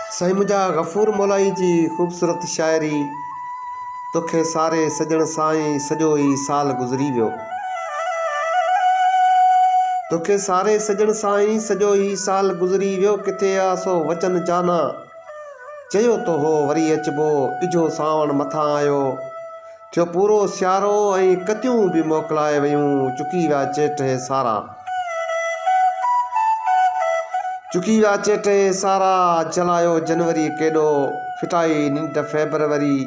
साईं मुंहिंजा गफ़ूर मौलाई जी ख़ूबसूरत शाइरी। तोखे सारे सजण साईं सॼो ई साल गुज़री वियो। तोखे सारे सजण साईं सॼो ई साल गुज़री वियो। किथे आ सो वचन जाना चयो तो हो वरी अचबो। इजो सावण मथां आयो थियो पूरो सियारो ऐं कतियूं बि मोकिलाए वयूं। चुकी विया चेट हे सारा, चुकी विया चेट हे सारा। जलायो जनवरी केॾो फिटाई निंड फेबरवरी,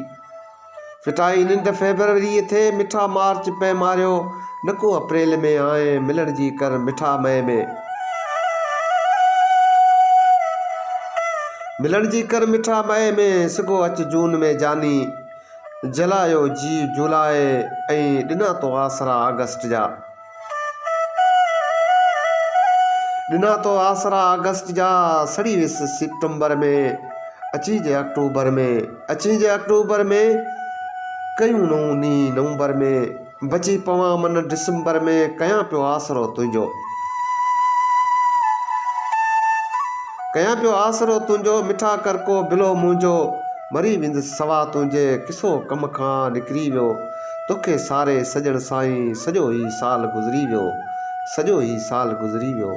फिटाई निंड फेबरवरी थे मिठा मार्च पे मारियो। नको अप्रैल में आए मिलण जी कर मिठा मई में, मिलण जी कर मिठा मई में। सिगो अच जून में जानी जलायो जी जुलाई ऐं ॾिना तो आसरा अगस्त जा, ॾिना तो आसरा अगस्त जा। सड़ी वियुसि सितंबर में अची जे अक्टूबर में, अची जे अक्टूबर में कयूं नऊं नी नवंबर में। बची पवां मन दिसंबर में कयां पियो आसरो तुंहिंजो, कयां पियो आसरो तुंहिंजो। मिठा कर को बिलो मुंहिंजो मरी वेंदुसि सवा तुंहिंजे। किसो कम खां निकिरी वियो तोखे सारे सजण साईं सॼो ई साल गुज़री वियो, सॼो ई साल गुज़री वियो।